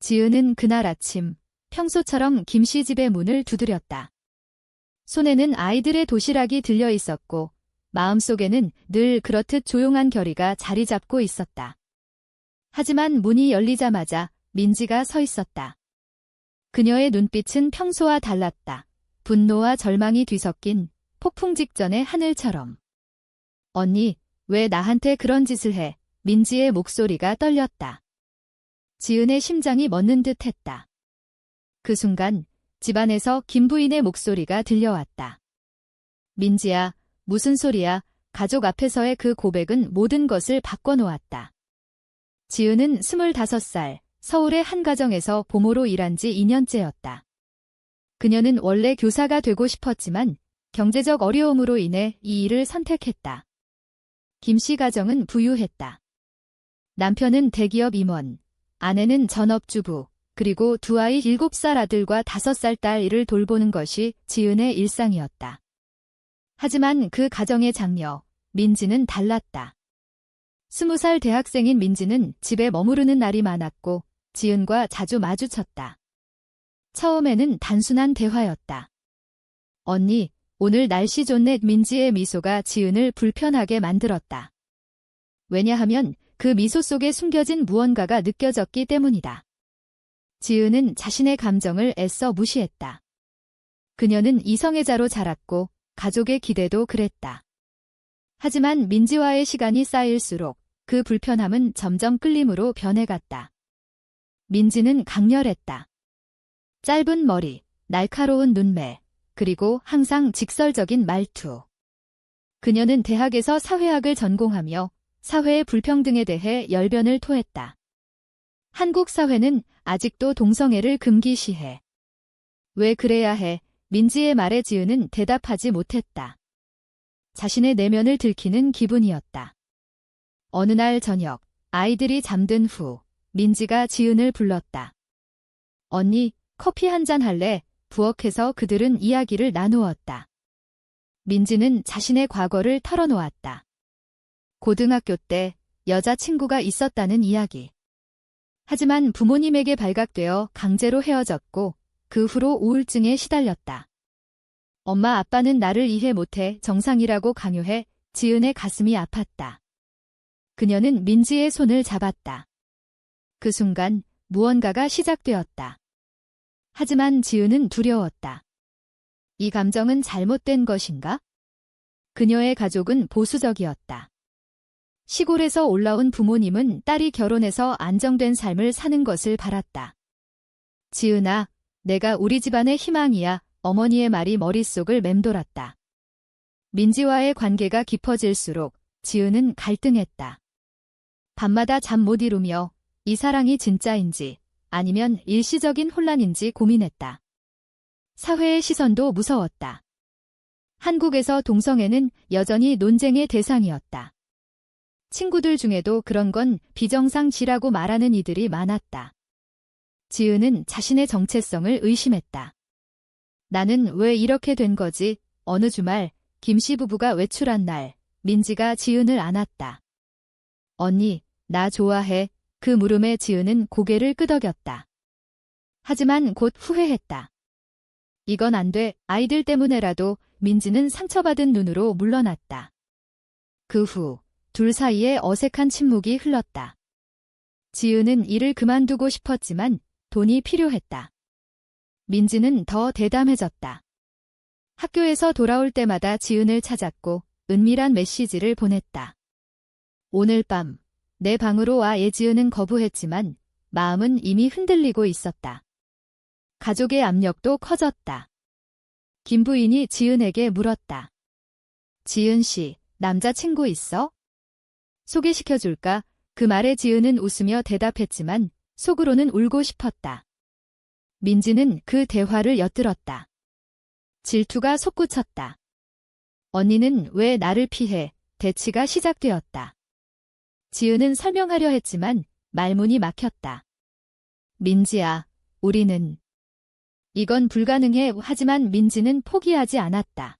지은은 그날 아침 평소처럼 김씨 집의 문을 두드렸다. 손에는 아이들의 도시락이 들려 있었고 마음속에는 늘 그렇듯 조용한 결의가 자리 잡고 있었다. 하지만 문이 열리자마자 민지가 서 있었다. 그녀의 눈빛은 평소와 달랐다. 분노와 절망이 뒤섞인 폭풍 직전의 하늘처럼. 언니, 왜 나한테 그런 짓을 해? 민지의 목소리가 떨렸다. 지은의 심장이 멎는 듯 했다. 그 순간 집안에서 김 부인의 목소리가 들려왔다. 민지야, 무슨 소리야? 가족 앞에서의 그 고백은 모든 것을 바꿔놓았다. 지은은 25살, 서울의 한 가정에서 보모로 일한 지 2년째였다. 그녀는 원래 교사가 되고 싶었지만 경제적 어려움으로 인해 이 일을 선택했다. 김씨 가정은 부유했다. 남편은 대기업 임원, 아내는 전업주부, 그리고 두 아이 7살 아들과 5살 딸을 돌보는 것이 지은의 일상이었다. 하지만 그 가정의 장녀, 민지는 달랐다. 20살 대학생인 민지는 집에 머무르는 날이 많았고 지은과 자주 마주쳤다. 처음에는 단순한 대화였다. 언니, 오늘 날씨 좋네. 민지의 미소가 지은을 불편하게 만들었다. 왜냐하면 그 미소 속에 숨겨진 무언가가 느껴졌기 때문이다. 지은은 자신의 감정을 애써 무시했다. 그녀는 이성애자로 자랐고 가족의 기대도 그랬다. 하지만 민지와의 시간이 쌓일수록 그 불편함은 점점 끌림으로 변해갔다. 민지는 강렬했다. 짧은 머리, 날카로운 눈매, 그리고 항상 직설적인 말투. 그녀는 대학에서 사회학을 전공하며 사회의 불평등에 대해 열변을 토했다. 한국 사회는 아직도 동성애를 금기시해. 왜 그래야 해? 민지의 말에 지은은 대답하지 못했다. 자신의 내면을 들키는 기분이었다. 어느 날 저녁, 아이들이 잠든 후 민지가 지은을 불렀다. 언니, 커피 한잔 할래? 부엌에서 그들은 이야기를 나누었다. 민지는 자신의 과거를 털어놓았다. 고등학교 때 여자친구가 있었다는 이야기. 하지만 부모님에게 발각되어 강제로 헤어졌고 그 후로 우울증에 시달렸다. 엄마 아빠는 나를 이해 못해 정상이라고 강요해. 지은의 가슴이 아팠다. 그녀는 민지의 손을 잡았다. 그 순간 무언가가 시작되었다. 하지만 지은은 두려웠다. 이 감정은 잘못된 것인가? 그녀의 가족은 보수적이었다. 시골에서 올라온 부모님은 딸이 결혼해서 안정된 삶을 사는 것을 바랐다. 지은아, 내가 우리 집안의 희망이야. 어머니의 말이 머릿속을 맴돌았다. 민지와의 관계가 깊어질수록 지은은 갈등했다. 밤마다 잠 못 이루며 이 사랑이 진짜인지 아니면 일시적인 혼란인지 고민했다. 사회의 시선도 무서웠다. 한국에서 동성애는 여전히 논쟁의 대상이었다. 친구들 중에도 그런 건 비정상지라고 말하는 이들이 많았다. 지은은 자신의 정체성을 의심했다. 나는 왜 이렇게 된 거지? 어느 주말 김씨 부부가 외출한 날 민지가 지은을 안았다. 언니, 나 좋아해. 그 물음에 지은은 고개를 끄덕였다. 하지만 곧 후회했다. 이건 안 돼. 아이들 때문에라도. 민지는 상처받은 눈으로 물러났다. 그 후 둘 사이에 어색한 침묵이 흘렀다. 지은은 일을 그만두고 싶었지만 돈이 필요했다. 민지는 더 대담해졌다. 학교에서 돌아올 때마다 지은을 찾았고 은밀한 메시지를 보냈다. 오늘 밤 내 방으로 와. 지은은 거부했지만 마음은 이미 흔들리고 있었다. 가족의 압력도 커졌다. 김 부인이 지은에게 물었다. 지은 씨, 남자친구 있어? 소개시켜줄까? 그 말에 지은은 웃으며 대답했지만 속으로는 울고 싶었다. 민지는 그 대화를 엿들었다. 질투가 솟구쳤다. 언니는 왜 나를 피해? 대치가 시작되었다. 지은은 설명하려 했지만 말문이 막혔다. 민지야, 우리는... 이건 불가능해. 하지만 민지는 포기하지 않았다.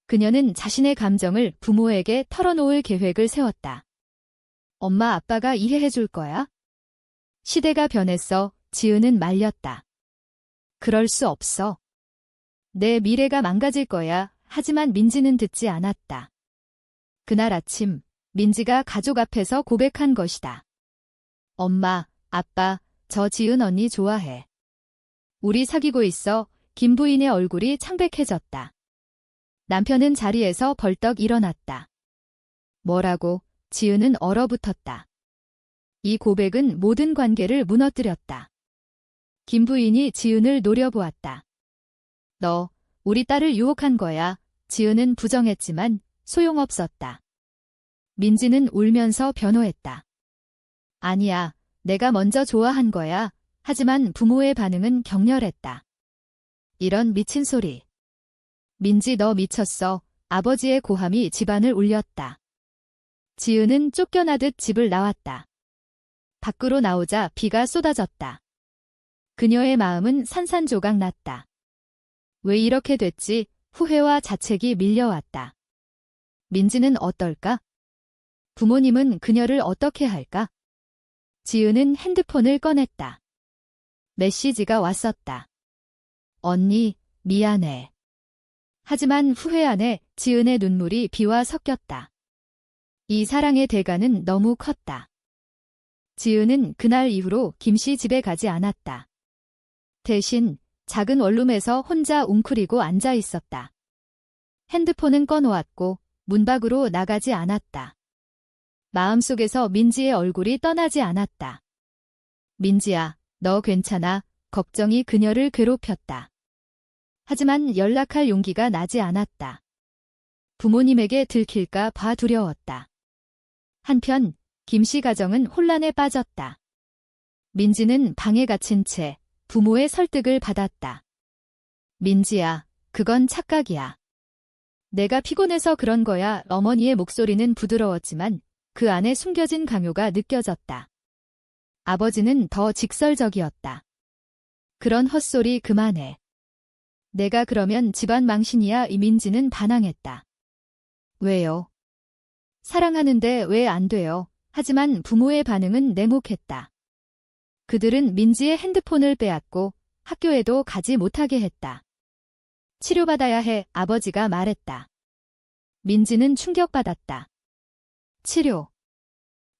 그녀는 자신의 감정을 부모에게 털어놓을 계획을 세웠다. 엄마 아빠가 이해해 줄 거야? 시대가 변했어. 지은은 말렸다. 그럴 수 없어. 내 미래가 망가질 거야. 하지만 민지는 듣지 않았다. 그날 아침, 민지가 가족 앞에서 고백한 것이다. 엄마, 아빠, 저 지은 언니 좋아해. 우리 사귀고 있어. 김 부인의 얼굴이 창백해졌다. 남편은 자리에서 벌떡 일어났다. 뭐라고? 지은은 얼어붙었다. 이 고백은 모든 관계를 무너뜨렸다. 김 부인이 지은을 노려보았다. 너, 우리 딸을 유혹한 거야. 지은은 부정했지만 소용없었다. 민지는 울면서 변호했다. 아니야, 내가 먼저 좋아한 거야. 하지만 부모의 반응은 격렬했다. 이런 미친 소리. 민지 너 미쳤어. 아버지의 고함이 집안을 울렸다. 지은은 쫓겨나듯 집을 나왔다. 밖으로 나오자 비가 쏟아졌다. 그녀의 마음은 산산조각 났다. 왜 이렇게 됐지? 후회와 자책이 밀려왔다. 민지는 어떨까? 부모님은 그녀를 어떻게 할까? 지은은 핸드폰을 꺼냈다. 메시지가 왔었다. 언니, 미안해. 하지만 후회 안에 지은의 눈물이 비와 섞였다. 이 사랑의 대가는 너무 컸다. 지은은 그날 이후로 김씨 집에 가지 않았다. 대신 작은 원룸에서 혼자 웅크리고 앉아 있었다. 핸드폰은 꺼놓았고 문 밖으로 나가지 않았다. 마음속에서 민지의 얼굴이 떠나지 않았다. 민지야, 너 괜찮아? 걱정이 그녀를 괴롭혔다. 하지만 연락할 용기가 나지 않았다. 부모님에게 들킬까 봐 두려웠다. 한편 김씨 가정은 혼란에 빠졌다. 민지는 방에 갇힌 채 부모의 설득을 받았다. 민지야, 그건 착각이야. 내가 피곤해서 그런 거야. 어머니의 목소리는 부드러웠지만 그 안에 숨겨진 강요가 느껴졌다. 아버지는 더 직설적이었다. 그런 헛소리 그만해. 내가 그러면 집안 망신이야. 이민지는 반항했다. 왜요? 사랑하는데 왜 안 돼요? 하지만 부모의 반응은 냉혹했다. 그들은 민지의 핸드폰을 빼앗고 학교에도 가지 못하게 했다. 치료받아야 해, 아버지가 말했다. 민지는 충격받았다. 치료.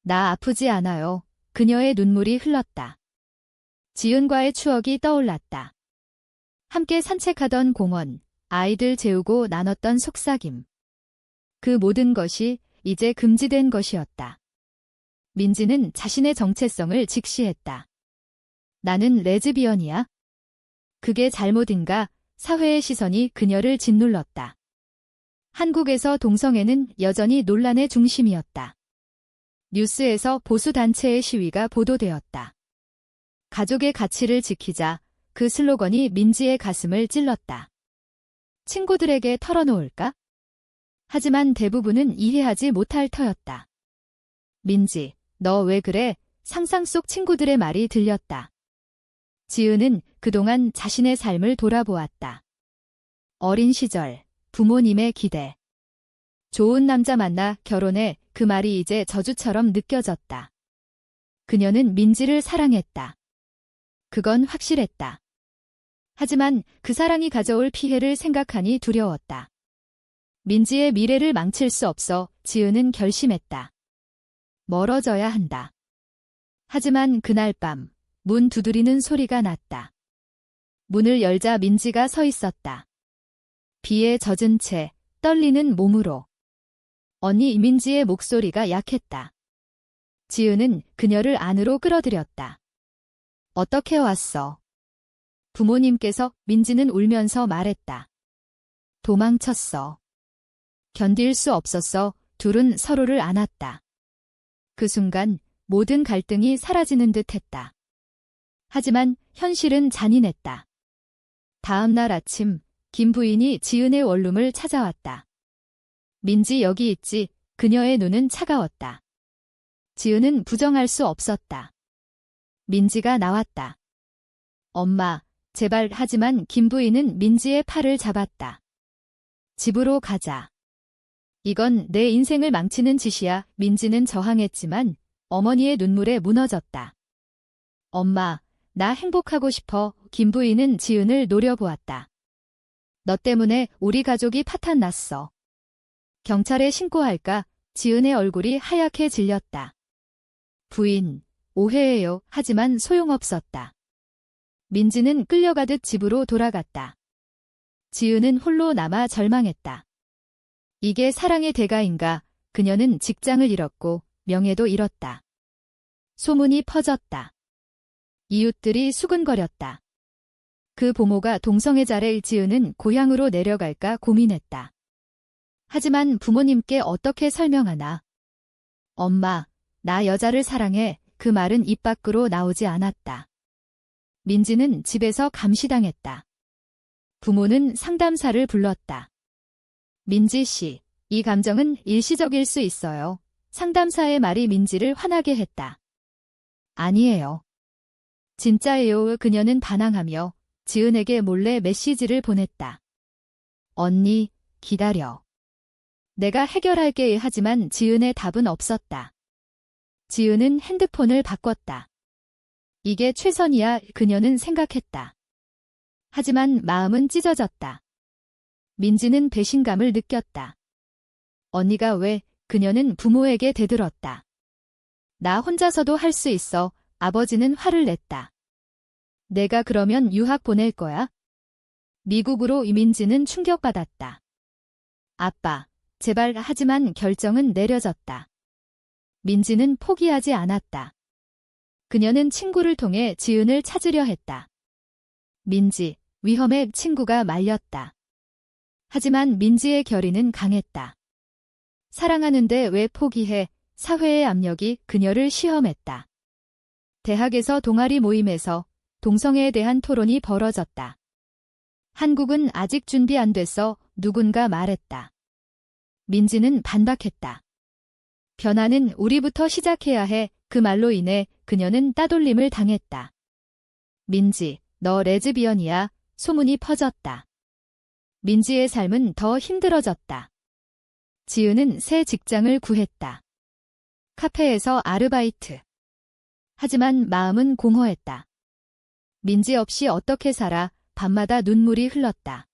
나 아프지 않아요. 그녀의 눈물이 흘렀다. 지은과의 추억이 떠올랐다. 함께 산책하던 공원, 아이들 재우고 나눴던 속삭임. 그 모든 것이 이제 금지된 것이었다. 민지는 자신의 정체성을 직시했다. 나는 레즈비언이야? 그게 잘못인가? 사회의 시선이 그녀를 짓눌렀다. 한국에서 동성애는 여전히 논란의 중심이었다. 뉴스에서 보수단체의 시위가 보도되었다. 가족의 가치를 지키자 그 슬로건이 민지의 가슴을 찔렀다. 친구들에게 털어놓을까? 하지만 대부분은 이해하지 못할 터였다. 민지, 너 왜 그래? 상상 속 친구들의 말이 들렸다. 지은은 그동안 자신의 삶을 돌아보았다. 어린 시절, 부모님의 기대. 좋은 남자 만나 결혼해. 그 말이 이제 저주처럼 느껴졌다. 그녀는 민지를 사랑했다. 그건 확실했다. 하지만 그 사랑이 가져올 피해를 생각하니 두려웠다. 민지의 미래를 망칠 수 없어 지은은 결심했다. 멀어져야 한다. 하지만 그날 밤, 문 두드리는 소리가 났다. 문을 열자 민지가 서 있었다. 비에 젖은 채 떨리는 몸으로. 언니 민지의 목소리가 약했다. 지은은 그녀를 안으로 끌어들였다. 어떻게 왔어? 부모님께서. 민지는 울면서 말했다. 도망쳤어. 견딜 수 없었어. 둘은 서로를 안았다. 그 순간 모든 갈등이 사라지는 듯 했다. 하지만 현실은 잔인했다. 다음 날 아침, 김 부인이 지은의 원룸을 찾아왔다. 민지 여기 있지. 그녀의 눈은 차가웠다. 지은은 부정할 수 없었다. 민지가 나왔다. 엄마, 제발. 하지만 김 부인은 민지의 팔을 잡았다. 집으로 가자. 이건 내 인생을 망치는 짓이야. 민지는 저항했지만 어머니의 눈물에 무너졌다. 엄마, 나 행복하고 싶어. 김 부인은 지은을 노려보았다. 너 때문에 우리 가족이 파탄 났어. 경찰에 신고할까? 지은의 얼굴이 하얗게 질렸다. 부인, 오해해요. 하지만 소용없었다. 민지는 끌려가듯 집으로 돌아갔다. 지은은 홀로 남아 절망했다. 이게 사랑의 대가인가? 그녀는 직장을 잃었고 명예도 잃었다. 소문이 퍼졌다. 이웃들이 수근거렸다. 그 부모가 동성애 자를 지은은 고향으로 내려갈까 고민했다. 하지만 부모님께 어떻게 설명하나? 엄마, 나 여자를 사랑해. 그 말은 입 밖으로 나오지 않았다. 민지는 집에서 감시당했다. 부모는 상담사를 불렀다. 민지 씨, 이 감정은 일시적일 수 있어요. 상담사의 말이 민지를 화나게 했다. 아니에요. 진짜예요. 그녀는 반항하며 지은에게 몰래 메시지를 보냈다. 언니, 기다려. 내가 해결할게. 하지만 지은의 답은 없었다. 지은은 핸드폰을 바꿨다. 이게 최선이야. 그녀는 생각했다. 하지만 마음은 찢어졌다. 민지는 배신감을 느꼈다. 언니가 왜? 그녀는 부모에게 대들었다. 나 혼자서도 할 수 있어. 아버지는 화를 냈다. 내가 그러면 유학 보낼 거야? 미국으로. 민지는 충격받았다. 아빠, 제발. 하지만 결정은 내려졌다. 민지는 포기하지 않았다. 그녀는 친구를 통해 지은을 찾으려 했다. 민지, 위험해. 친구가 말렸다. 하지만 민지의 결의는 강했다. 사랑하는데 왜 포기해? 사회의 압력이 그녀를 시험했다. 대학에서 동아리 모임에서 동성애에 대한 토론이 벌어졌다. 한국은 아직 준비 안 됐어. 누군가 말했다. 민지는 반박했다. 변화는 우리부터 시작해야 해. 그 말로 인해 그녀는 따돌림을 당했다. 민지, 너 레즈비언이야. 소문이 퍼졌다. 민지의 삶은 더 힘들어졌다. 지은은 새 직장을 구했다. 카페에서 아르바이트. 하지만 마음은 공허했다. 민지 없이 어떻게 살아? 밤마다 눈물이 흘렀다.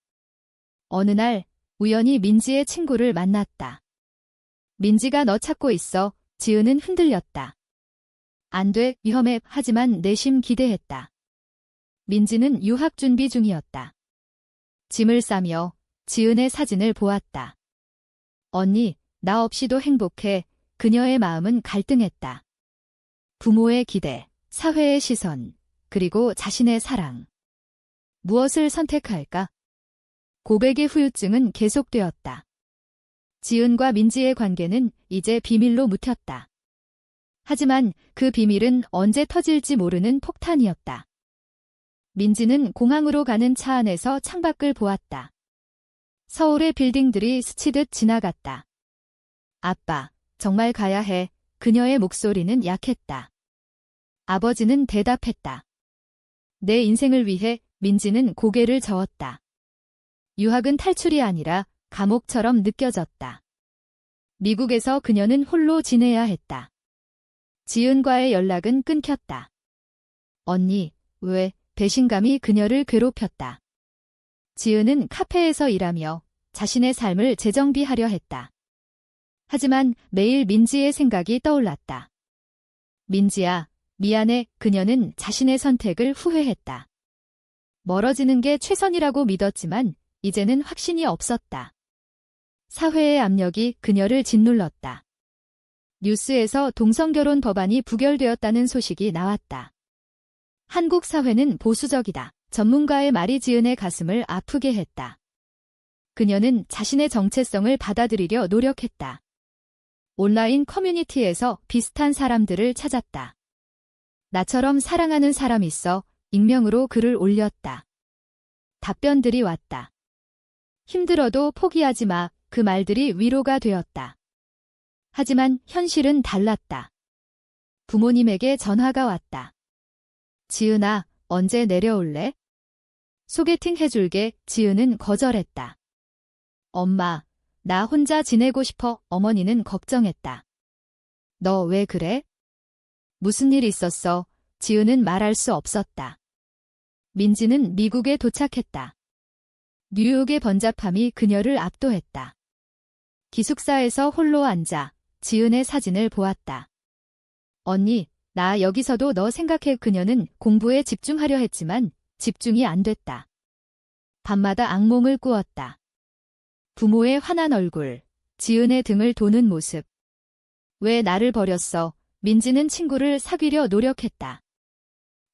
어느 날 우연히 민지의 친구를 만났다. 민지가 너 찾고 있어. 지은은 흔들렸다. 안 돼, 위험해. 하지만 내심 기대했다. 민지는 유학 준비 중이었다. 짐을 싸며 지은의 사진을 보았다. 언니, 나 없이도 행복해. 그녀의 마음은 갈등했다. 부모의 기대, 사회의 시선, 그리고 자신의 사랑. 무엇을 선택할까? 고백의 후유증은 계속되었다. 지은과 민지의 관계는 이제 비밀로 묻혔다. 하지만 그 비밀은 언제 터질지 모르는 폭탄이었다. 민지는 공항으로 가는 차 안에서 창밖을 보았다. 서울의 빌딩들이 스치듯 지나갔다. 아빠, 정말 가야 해. 그녀의 목소리는 약했다. 아버지는 대답했다. 내 인생을 위해. 민지는 고개를 저었다. 유학은 탈출이 아니라 감옥처럼 느껴졌다. 미국에서 그녀는 홀로 지내야 했다. 지은과의 연락은 끊겼다. 언니, 왜? 배신감이 그녀를 괴롭혔다. 지은은 카페에서 일하며 자신의 삶을 재정비하려 했다. 하지만 매일 민지의 생각이 떠올랐다. 민지야, 미안해. 그녀는 자신의 선택을 후회했다. 멀어지는 게 최선이라고 믿었지만 이제는 확신이 없었다. 사회의 압력이 그녀를 짓눌렀다. 뉴스에서 동성결혼 법안이 부결되었다는 소식이 나왔다. 한국 사회는 보수적이다. 전문가의 말이 지은의 가슴을 아프게 했다. 그녀는 자신의 정체성을 받아들이려 노력했다. 온라인 커뮤니티에서 비슷한 사람들을 찾았다. 나처럼 사랑하는 사람 있어. 익명으로 글을 올렸다. 답변들이 왔다. 힘들어도 포기하지 마. 그 말들이 위로가 되었다. 하지만 현실은 달랐다. 부모님에게 전화가 왔다. 지은아, 언제 내려올래? 소개팅 해줄게. 지은은 거절했다. 엄마, 나 혼자 지내고 싶어. 어머니는 걱정했다. 너 왜 그래? 무슨 일 있었어? 지은은 말할 수 없었다. 민지는 미국에 도착했다. 뉴욕의 번잡함이 그녀를 압도했다. 기숙사에서 홀로 앉아 지은의 사진을 보았다. 언니, 나 여기서도 너 생각해. 그녀는 공부에 집중하려 했지만 집중이 안 됐다. 밤마다 악몽을 꾸었다. 부모의 환한 얼굴, 지은의 등을 도는 모습. 왜 나를 버렸어? 민지는 친구를 사귀려 노력했다.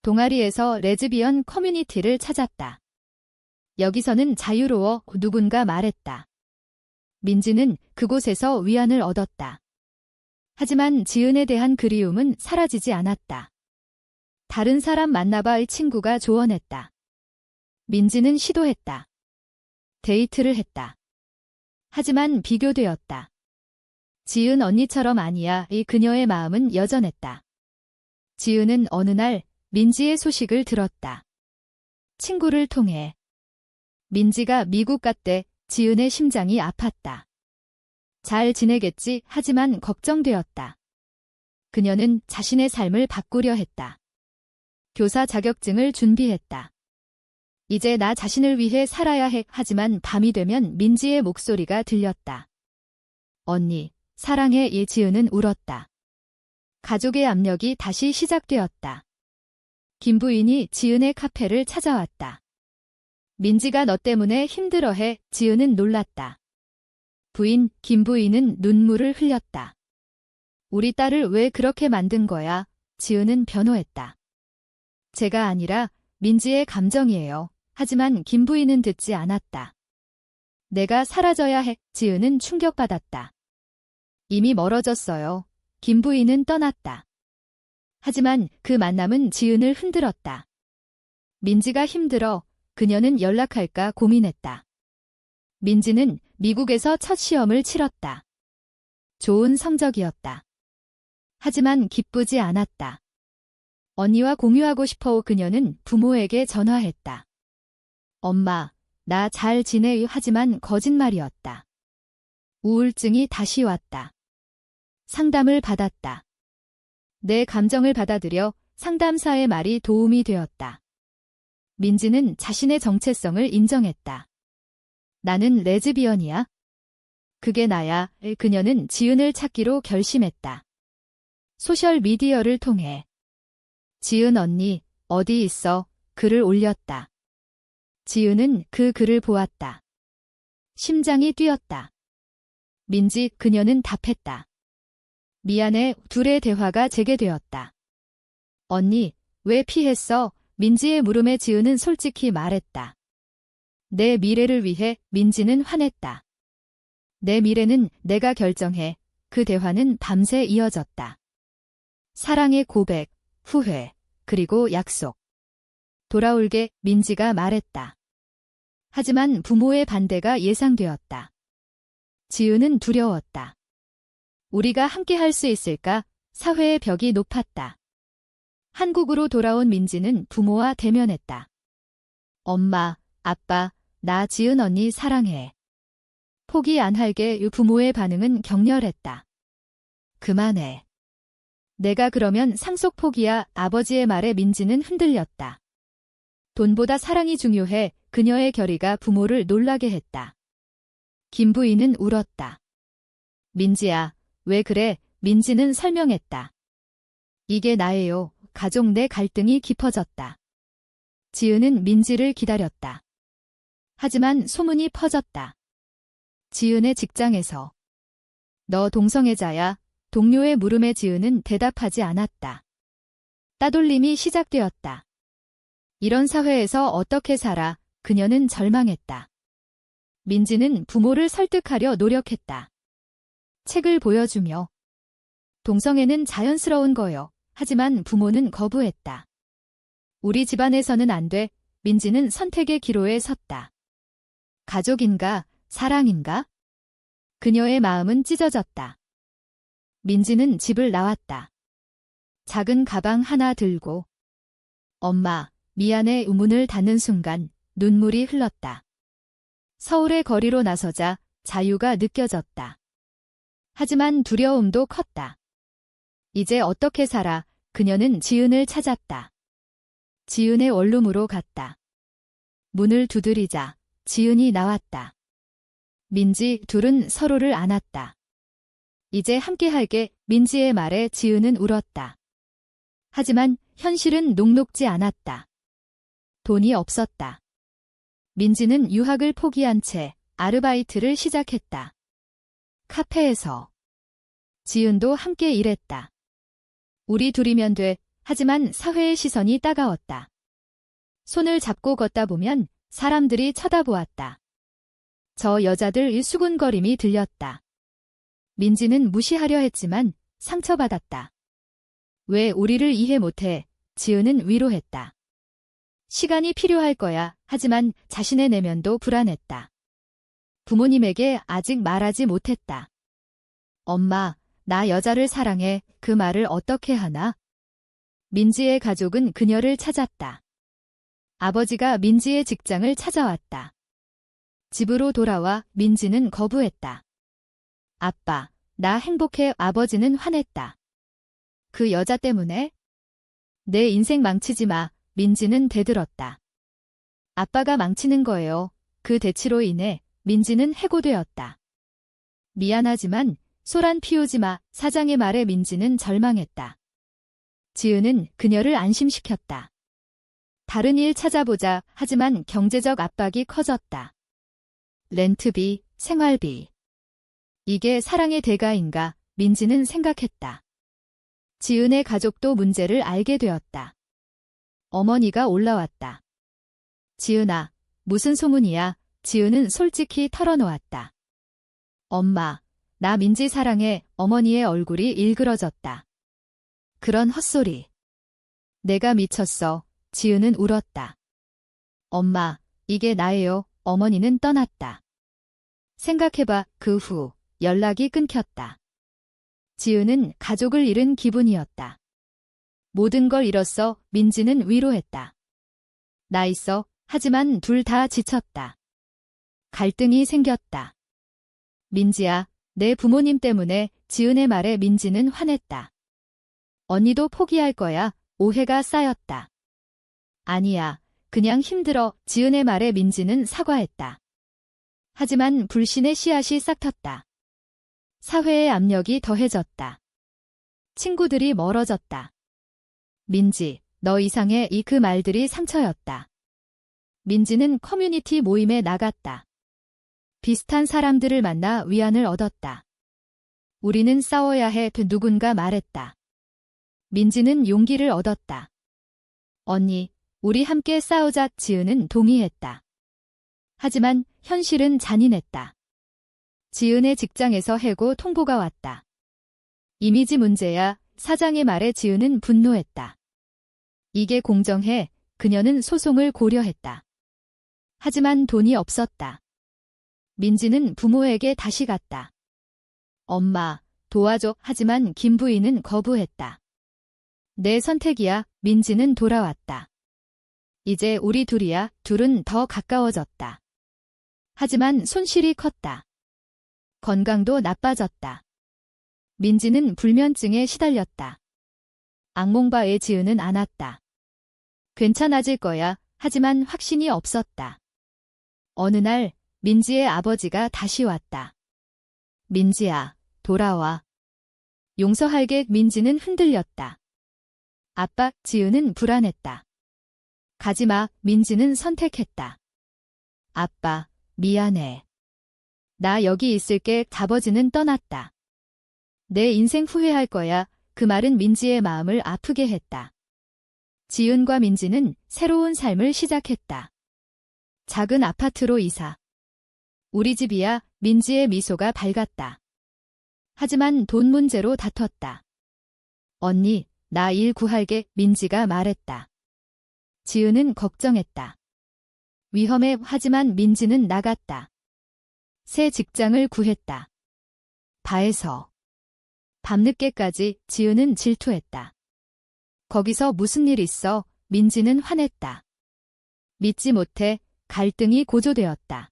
동아리에서 레즈비언 커뮤니티를 찾았다. 여기서는 자유로워, 누군가 말했다. 민지는 그곳에서 위안을 얻었다. 하지만 지은에 대한 그리움은 사라지지 않았다. 다른 사람 만나봐의 친구가 조언했다. 민지는 시도했다. 데이트를 했다. 하지만 비교되었다. 지은 언니처럼 아니야. 이 그녀의 마음은 여전했다. 지은은 어느 날 민지의 소식을 들었다. 친구를 통해. 민지가 미국 갔대. 지은의 심장이 아팠다. 잘 지내겠지. 하지만 걱정되었다. 그녀는 자신의 삶을 바꾸려 했다. 교사 자격증을 준비했다. 이제 나 자신을 위해 살아야 해. 하지만 밤이 되면 민지의 목소리가 들렸다. 언니, 사랑해. 지은은 울었다. 가족의 압력이 다시 시작되었다. 김 부인이 지은의 카페를 찾아왔다. 민지가 너 때문에 힘들어해. 지은은 놀랐다. 부인, 김 부인은 눈물을 흘렸다. 우리 딸을 왜 그렇게 만든 거야? 지은은 변호했다. 제가 아니라 민지의 감정이에요. 하지만 김 부인은 듣지 않았다. 내가 사라져야 해. 지은은 충격받았다. 이미 멀어졌어요. 김 부인은 떠났다. 하지만 그 만남은 지은을 흔들었다. 민지가 힘들어. 그녀는 연락할까 고민했다. 민지는 미국에서 첫 시험을 치렀다. 좋은 성적이었다. 하지만 기쁘지 않았다. 언니와 공유하고 싶어. 그녀는 부모에게 전화했다. 엄마, 나 잘 지내. 하지만 거짓말이었다. 우울증이 다시 왔다. 상담을 받았다. 내 감정을 받아들여. 상담사의 말이 도움이 되었다. 민지는 자신의 정체성을 인정했다. 나는 레즈비언이야. 그게 나야. 그녀는 지은을 찾기로 결심했다. 소셜미디어를 통해. 지은 언니, 어디 있어? 글을 올렸다. 지은은 그 글을 보았다. 심장이 뛰었다. 민지, 그녀는 답했다. 미안해. 둘의 대화가 재개되었다. 언니, 왜 피했어? 민지의 물음에 지은은 솔직히 말했다. 내 미래를 위해. 민지는 화냈다. 내 미래는 내가 결정해. 그 대화는 밤새 이어졌다. 사랑의 고백, 후회, 그리고 약속. 돌아올게. 민지가 말했다. 하지만 부모의 반대가 예상되었다. 지은은 두려웠다. 우리가 함께 할 수 있을까? 사회의 벽이 높았다. 한국으로 돌아온 민지는 부모와 대면했다. 엄마, 아빠, 나 지은 언니 사랑해. 포기 안 할게. 부모의 반응은 격렬했다. 그만해. 내가 그러면 상속 포기야. 아버지의 말에 민지는 흔들렸다. 돈보다 사랑이 중요해. 그녀의 결의가 부모를 놀라게 했다. 김 부인은 울었다. 민지야, 왜 그래? 민지는 설명했다. 이게 나예요. 가족 내 갈등이 깊어졌다. 지은은 민지를 기다렸다. 하지만 소문이 퍼졌다. 지은의 직장에서. 너 동성애자야? 동료의 물음에 지은은 대답하지 않았다. 따돌림이 시작되었다. 이런 사회에서 어떻게 살아? 그녀는 절망했다. 민지는 부모를 설득하려 노력했다. 책을 보여주며. 동성애는 자연스러운 거요. 하지만 부모는 거부했다. 우리 집안에서는 안 돼. 민지는 선택의 기로에 섰다. 가족인가? 사랑인가? 그녀의 마음은 찢어졌다. 민지는 집을 나왔다. 작은 가방 하나 들고. 엄마, 미안해. 문을 닫는 순간 눈물이 흘렀다. 서울의 거리로 나서자 자유가 느껴졌다. 하지만 두려움도 컸다. 이제 어떻게 살아? 그녀는 지은을 찾았다. 지은의 원룸으로 갔다. 문을 두드리자 지은이 나왔다. 민지 둘은 서로를 안았다. 이제 함께할게. 민지의 말에 지은은 울었다. 하지만 현실은 녹록지 않았다. 돈이 없었다. 민지는 유학을 포기한 채 아르바이트를 시작했다. 카페에서. 지은도 함께 일했다. 우리 둘이면 돼. 하지만 사회의 시선이 따가웠다. 손을 잡고 걷다 보면 사람들이 쳐다보았다. 저 여자들 수군거림이 들렸다. 민지는 무시하려 했지만 상처받았다. 왜 우리를 이해 못해? 지은은 위로했다. 시간이 필요할 거야. 하지만 자신의 내면도 불안했다. 부모님에게 아직 말하지 못했다. 엄마, 나 여자를 사랑해. 그 말을 어떻게 하나? 민지의 가족은 그녀를 찾았다. 아버지가 민지의 직장을 찾아왔다. 집으로 돌아와 민지는 거부했다. 아빠, 나 행복해. 아버지는 화냈다. 그 여자 때문에? 내 인생 망치지 마. 민지는 대들었다. 아빠가 망치는 거예요. 그 대치로 인해 민지는 해고되었다. 미안하지만 소란 피우지 마. 사장의 말에 민지는 절망했다. 지은은 그녀를 안심시켰다. 다른 일 찾아보자. 하지만 경제적 압박이 커졌다. 렌트비, 생활비. 이게 사랑의 대가인가? 민지는 생각했다. 지은의 가족도 문제를 알게 되었다. 어머니가 올라왔다. 지은아, 무슨 소문이야? 지은은 솔직히 털어놓았다. 엄마, 나 민지 사랑해. 어머니의 얼굴이 일그러졌다. 그런 헛소리. 내가 미쳤어. 지은은 울었다. 엄마, 이게 나예요. 어머니는 떠났다. 생각해봐. 그 후 연락이 끊겼다. 지은은 가족을 잃은 기분이었다. 모든 걸 잃었어. 민지는 위로했다. 나 있어. 하지만 둘 다 지쳤다. 갈등이 생겼다. 민지야, 내 부모님 때문에. 지은의 말에 민지는 화냈다. 언니도 포기할 거야. 오해가 쌓였다. 아니야, 그냥 힘들어. 지은의 말에 민지는 사과했다. 하지만 불신의 씨앗이 싹텄다. 사회의 압력이 더해졌다. 친구들이 멀어졌다. 민지, 너 이상해. 그 말들이 상처였다. 민지는 커뮤니티 모임에 나갔다. 비슷한 사람들을 만나 위안을 얻었다. 우리는 싸워야 해. 누군가 말했다. 민지는 용기를 얻었다. 언니, 우리 함께 싸우자. 지은은 동의했다. 하지만 현실은 잔인했다. 지은의 직장에서 해고 통보가 왔다. 이미지 문제야. 사장의 말에 지은은 분노했다. 이게 공정해? 그녀는 소송을 고려했다. 하지만 돈이 없었다. 민지는 부모에게 다시 갔다. 엄마, 도와줘. 하지만 김 부인은 거부했다. 내 선택이야. 민지는 돌아왔다. 이제 우리 둘이야. 둘은 더 가까워졌다. 하지만 손실이 컸다. 건강도 나빠졌다. 민지는 불면증에 시달렸다. 악몽바에 지은은 않았다. 괜찮아질 거야. 하지만 확신이 없었다. 어느 날 민지의 아버지가 다시 왔다. 민지야, 돌아와. 용서할게. 민지는 흔들렸다. 아빠, 지은은 불안했다. 가지마. 민지는 선택했다. 아빠, 미안해. 나 여기 있을게. 아버지는 떠났다. 내 인생 후회할 거야. 그 말은 민지의 마음을 아프게 했다. 지은과 민지는 새로운 삶을 시작했다. 작은 아파트로 이사. 우리 집이야. 민지의 미소가 밝았다. 하지만 돈 문제로 다퉜다. 언니, 나 일 구할게. 민지가 말했다. 지은은 걱정했다. 위험해. 하지만 민지는 나갔다. 새 직장을 구했다. 바에서. 밤늦게까지. 지은은 질투했다. 거기서 무슨 일 있어? 민지는 화냈다. 믿지 못해. 갈등이 고조되었다.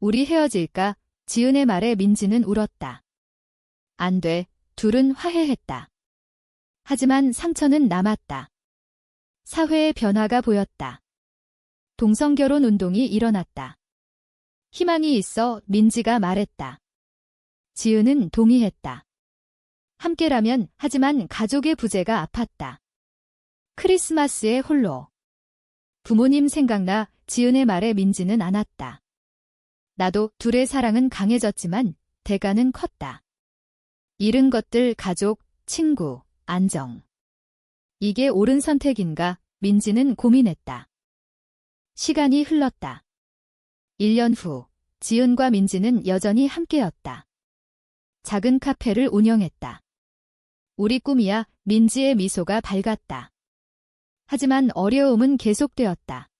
우리 헤어질까? 지은의 말에 민지는 울었다. 안 돼. 둘은 화해했다. 하지만 상처는 남았다. 사회의 변화가 보였다. 동성결혼 운동이 일어났다. 희망이 있어 민지가 말했다. 지은은 동의했다. 함께라면 하지만 가족의 부재가 아팠다. 크리스마스에 홀로. 부모님 생각나 지은의 말에 민지는 안았다. 나도 둘의 사랑은 강해졌지만 대가는 컸다. 잃은 것들 가족, 친구, 안정. 이게 옳은 선택인가? 민지는 고민했다. 시간이 흘렀다. 1년 후, 지은과 민지는 여전히 함께였다. 작은 카페를 운영했다. 우리 꿈이야. 민지의 미소가 밝았다. 하지만 어려움은 계속되었다.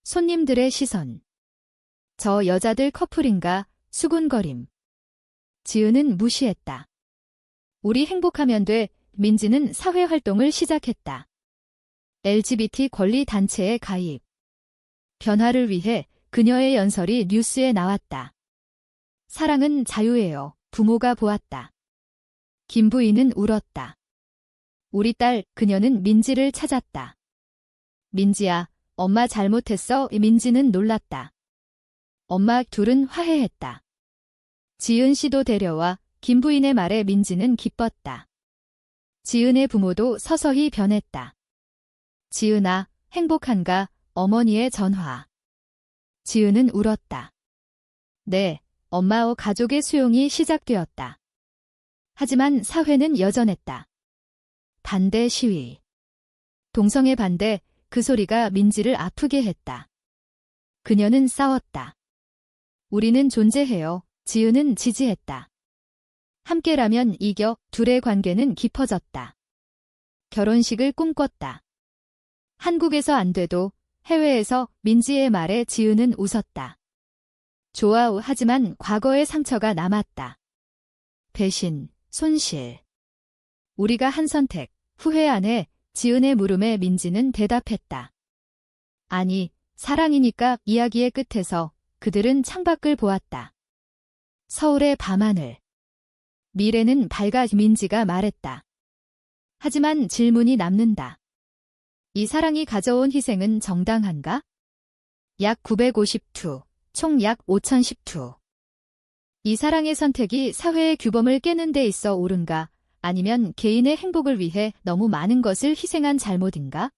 손님들의 시선. 저 여자들 커플인가? 수군거림. 지은은 무시했다. 우리 행복하면 돼. 민지는 사회활동을 시작했다. LGBT 권리 단체에 가입. 변화를 위해 그녀의 연설이 뉴스에 나왔다. 사랑은 자유예요. 부모가 보았다. 김부인은 울었다. 우리 딸, 그녀는 민지를 찾았다. 민지야, 엄마 잘못했어. 민지는 놀랐다. 엄마 둘은 화해했다. 지은 씨도 데려와. 김부인의 말에 민지는 기뻤다. 지은의 부모도 서서히 변했다. 지은아, 행복한가? 어머니의 전화. 지은은 울었다. 네, 엄마와 가족의 수용이 시작되었다. 하지만 사회는 여전했다. 반대 시위. 동성애 반대, 그 소리가 민지를 아프게 했다. 그녀는 싸웠다. 우리는 존재해요. 지은은 지지했다. 함께라면 이겨. 둘의 관계는 깊어졌다. 결혼식을 꿈꿨다. 한국에서 안 돼도 해외에서. 민지의 말에 지은은 웃었다. 좋아. 하지만 과거의 상처가 남았다. 배신, 손실. 우리가 한 선택, 후회 안 해. 지은의 물음에 민지는 대답했다. 아니, 사랑이니까. 이야기의 끝에서 그들은 창밖을 보았다. 서울의 밤하늘. 미래는 밝아. 민지가 말했다. 하지만 질문이 남는다. 이 사랑이 가져온 희생은 정당한가? 약 950투, 총 약 5010투. 이 사랑의 선택이 사회의 규범을 깨는 데 있어 옳은가? 아니면 개인의 행복을 위해 너무 많은 것을 희생한 잘못인가?